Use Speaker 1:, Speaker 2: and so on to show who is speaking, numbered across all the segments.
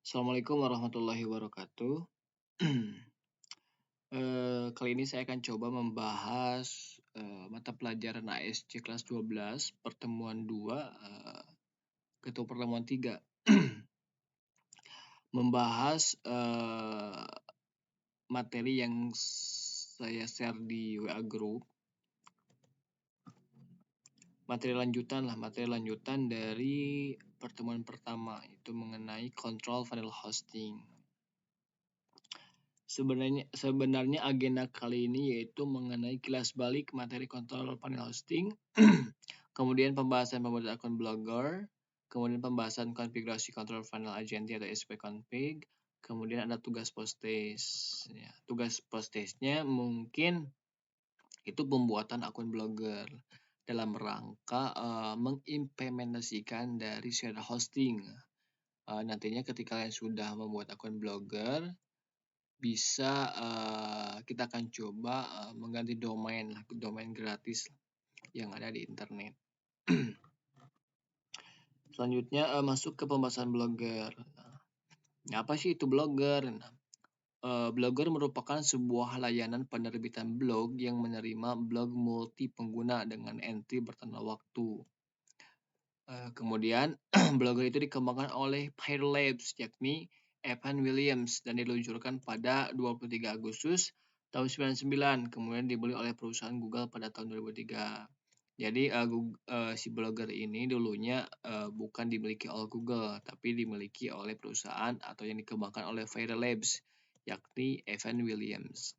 Speaker 1: Assalamualaikum warahmatullahi wabarakatuh. Kali ini saya akan coba membahas mata pelajaran ASC kelas 12 pertemuan 2 atau pertemuan 3. Membahas materi yang saya share di WA group. Materi lanjutan dari pertemuan pertama, itu mengenai control funnel hosting. Sebenarnya agenda kali ini yaitu mengenai kilas balik materi kontrol panel hosting, kemudian pembahasan pembuatan akun blogger, kemudian pembahasan konfigurasi kontrol panel agenti atau spconfig, kemudian ada tugas post-test. Ya, tugas post-testnya mungkin itu pembuatan akun blogger dalam rangka mengimplementasikan dari share hosting. Nantinya ketika kalian sudah membuat akun blogger, bisa kita akan coba mengganti domain gratis yang ada di internet. Selanjutnya masuk ke pembahasan blogger. Nah, apa sih itu blogger? Blogger merupakan sebuah layanan penerbitan blog yang menerima blog multi pengguna dengan entry bertanda waktu. Kemudian blogger itu dikembangkan oleh Pyro Labs, yakni Evan Williams, dan diluncurkan pada 23 Agustus tahun 99, kemudian dibeli oleh perusahaan Google pada tahun 2003. Jadi si blogger ini dulunya bukan dimiliki oleh Google, tapi dimiliki oleh perusahaan atau yang dikembangkan oleh Pyro Labs, yakni Evan Williams.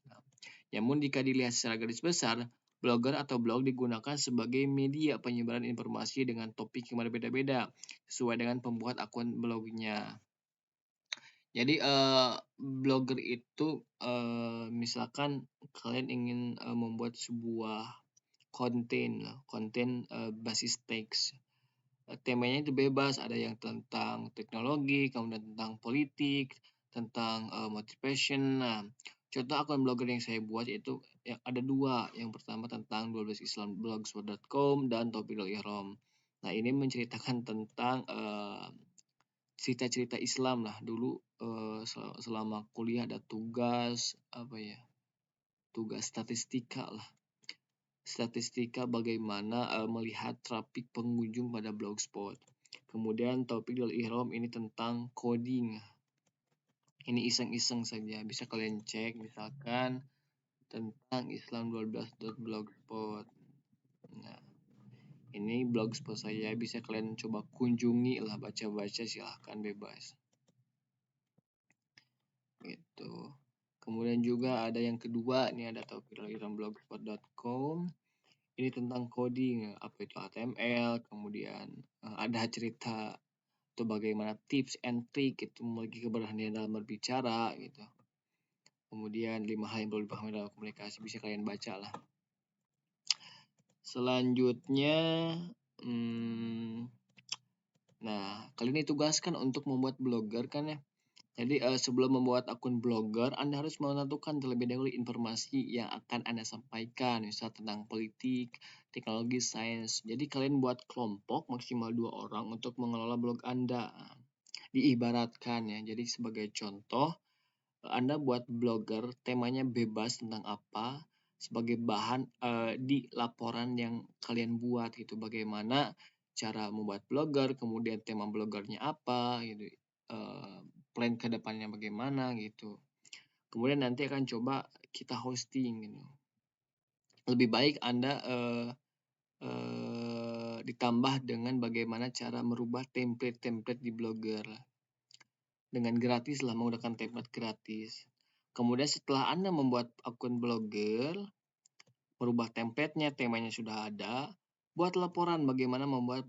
Speaker 1: Namun jika dilihat secara garis besar, blogger atau blog digunakan sebagai media penyebaran informasi dengan topik yang berbeda-beda sesuai dengan pembuat akun blognya. Jadi blogger itu misalkan kalian ingin membuat sebuah konten basis teks. Temanya itu bebas, ada yang tentang teknologi, kemudian tentang politik, tentang motivation. Nah, contoh akun blogger yang saya buat yaitu ada 2. Yang pertama tentang 12islamblogspot.com dan Taufikul Ihram. Nah, ini menceritakan tentang cerita-cerita Islam lah. Dulu selama kuliah ada tugas tugas statistika lah. Statistika bagaimana melihat traffic pengunjung pada blogspot. Kemudian Taufikul Ihram ini tentang coding. Ini iseng-iseng saja, bisa kalian cek misalkan tentang islam12.blogspot. Nah, ini blogspot saya, bisa kalian coba kunjungi lah, baca-baca, silahkan bebas. Gitu. Kemudian juga ada yang kedua, ini ada taufikul-ihram-blogspot.com. Ini tentang coding, apa itu HTML, kemudian ada cerita atau bagaimana tips and trick itu memiliki keberhasilan dalam berbicara gitu. Kemudian 5 hal yang perlu dipahami dalam komunikasi, bisa kalian baca lah. Selanjutnya, nah kalian ditugaskan untuk membuat blogger kan ya. Jadi sebelum membuat akun blogger, Anda harus menentukan terlebih dahulu informasi yang akan Anda sampaikan, misal tentang politik, teknologi, sains. Jadi kalian buat kelompok maksimal 2 orang untuk mengelola blog Anda. Diibaratkan ya, jadi sebagai contoh, Anda buat blogger, temanya bebas tentang apa, sebagai bahan di laporan yang kalian buat gitu. Bagaimana cara membuat blogger, kemudian tema bloggernya apa gitu. Plan ke depannya bagaimana gitu. Kemudian nanti akan coba kita hosting gitu. Lebih baik Anda ditambah dengan bagaimana cara merubah template-template di blogger. Dengan gratis lah, menggunakan template gratis. Kemudian setelah Anda membuat akun blogger, merubah template-nya, temanya sudah ada, buat laporan bagaimana membuat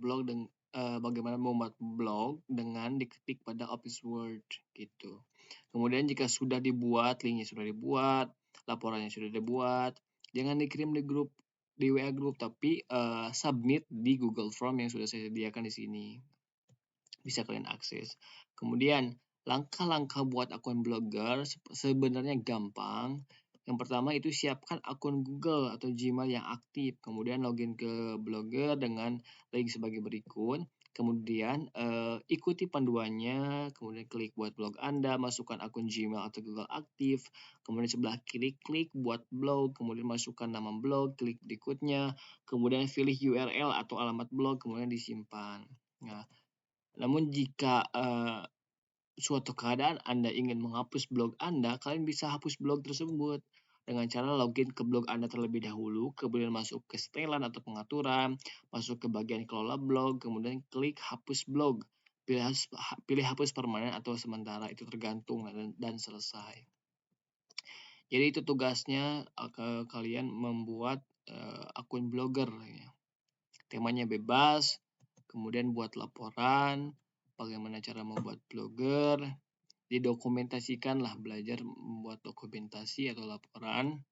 Speaker 1: blog dengan diketik pada Office Word gitu. Kemudian jika sudah dibuat, linknya sudah dibuat, laporannya sudah dibuat, jangan dikirim di WA group, tapi submit di Google Form yang sudah saya sediakan di sini. Bisa kalian akses. Kemudian langkah-langkah buat akun blogger sebenarnya gampang. Yang pertama itu siapkan akun Google atau Gmail yang aktif. Kemudian login ke blogger dengan link sebagai berikut. Kemudian ikuti panduannya, kemudian klik buat blog Anda, masukkan akun Gmail atau Google aktif, kemudian sebelah kiri klik buat blog, kemudian masukkan nama blog, klik berikutnya, kemudian pilih URL atau alamat blog, kemudian disimpan. Nah, namun jika suatu keadaan Anda ingin menghapus blog Anda, kalian bisa hapus blog tersebut dengan cara login ke blog Anda terlebih dahulu, kemudian masuk ke setelan atau pengaturan, masuk ke bagian kelola blog, kemudian klik hapus blog. Pilih hapus permanen atau sementara, itu tergantung dan selesai. Jadi itu tugasnya kalian membuat akun blogger ya. Temanya bebas, kemudian buat laporan, bagaimana cara membuat blogger, didokumentasikan lah, belajar membuat dokumentasi atau laporan.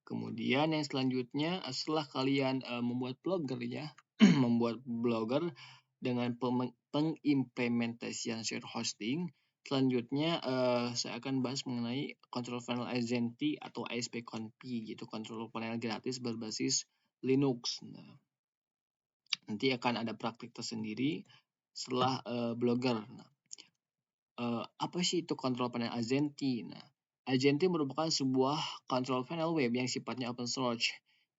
Speaker 1: Kemudian yang selanjutnya setelah kalian membuat blogger ya, membuat blogger dengan pengimplementasian share hosting, selanjutnya saya akan bahas mengenai control panel agenti atau ASP.conf gitu, control panel gratis berbasis Linux. Nah, nanti akan ada praktik tersendiri setelah blogger. Nah, apa sih itu control panel agenti? Nah, agenti merupakan sebuah control panel web yang sifatnya open source.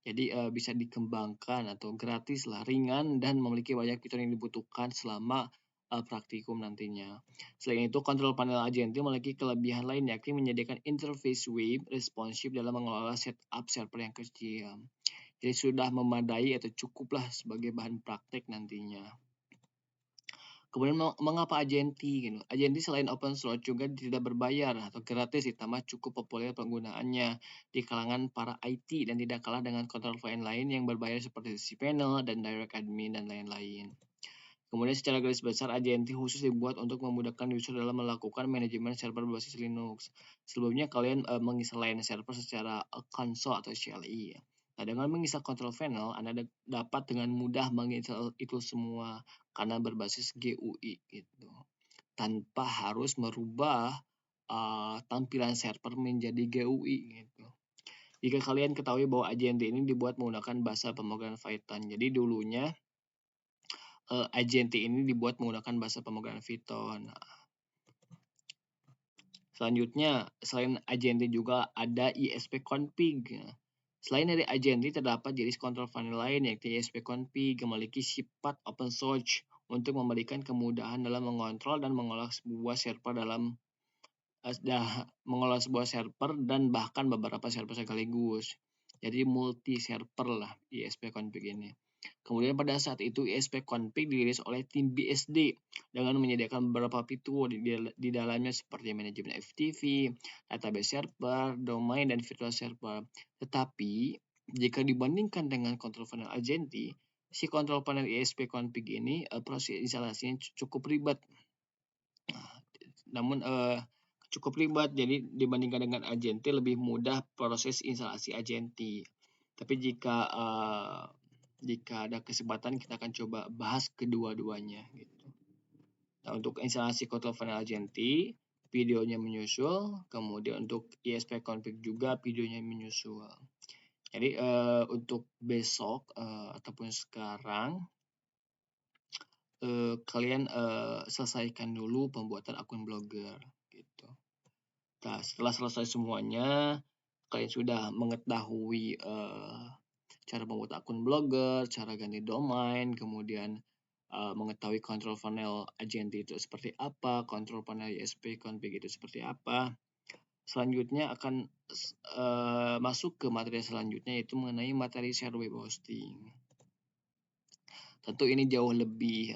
Speaker 1: Jadi bisa dikembangkan atau gratis lah, ringan dan memiliki banyak fitur yang dibutuhkan selama praktikum nantinya. Selain itu, control panel agenti memiliki kelebihan lain yakni menyediakan interface web responsif dalam mengelola setup server yang kecil. Jadi sudah memadai atau cukuplah sebagai bahan praktek nantinya. Kemudian mengapa agenti? Gitu. Agenti selain open source juga tidak berbayar atau gratis, ditambah cukup populer penggunaannya di kalangan para IT dan tidak kalah dengan control panel lain yang berbayar seperti cPanel dan Direct Admin dan lain-lain. Kemudian secara garis besar, agenti khusus dibuat untuk memudahkan user dalam melakukan manajemen server berbasis Linux. Sebelumnya kalian menginstal server secara konsol atau CLI. Nah, dengan menginstal control panel, Anda dapat dengan mudah menginstal itu semua karena berbasis GUI gitu, tanpa harus merubah tampilan server menjadi GUI gitu. Jika kalian ketahui bahwa agenti ini dibuat menggunakan bahasa pemrograman Python, jadi dulunya agenti ini dibuat menggunakan bahasa pemrograman Python. Selanjutnya, selain agenti juga ada ISP-config. Selain dari agenti, terdapat jenis control panel lain yaitu ISP-config yang memiliki sifat open source untuk memberikan kemudahan dalam mengontrol dan mengolah sebuah server dan bahkan beberapa server sekaligus. Jadi multi server lah ISP-config ini. Kemudian pada saat itu ISP-config dirilis oleh tim BSD dengan menyediakan beberapa fitur di dalamnya seperti manajemen FTP, database server, domain, dan virtual server. Tetapi jika dibandingkan dengan control panel agenti, si control panel ISP-config ini proses instalasinya cukup ribet. Namun cukup ribet, jadi dibandingkan dengan agenti lebih mudah proses instalasi agenti. Tapi jika ada kesempatan kita akan coba bahas kedua-duanya gitu. Nah, untuk instalasi control panel agenti, videonya menyusul, kemudian untuk ISP-config juga videonya menyusul. Jadi untuk besok ataupun sekarang kalian selesaikan dulu pembuatan akun blogger gitu. Nah, setelah selesai semuanya, kalian sudah mengetahui cara membuat akun blogger, cara ganti domain, kemudian mengetahui control panel agenti itu seperti apa, control panel ISP config itu seperti apa. Selanjutnya akan masuk ke materi selanjutnya, yaitu mengenai materi share web hosting. Tentu ini jauh lebih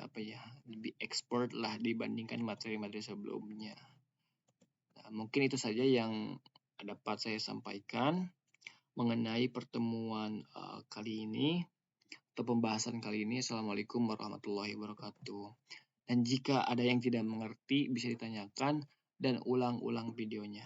Speaker 1: lebih expert lah dibandingkan materi-materi sebelumnya. Nah, mungkin itu saja yang dapat saya sampaikan mengenai pertemuan kali ini atau pembahasan kali ini. Assalamualaikum warahmatullahi wabarakatuh. Dan jika ada yang tidak mengerti bisa ditanyakan dan ulang-ulang videonya.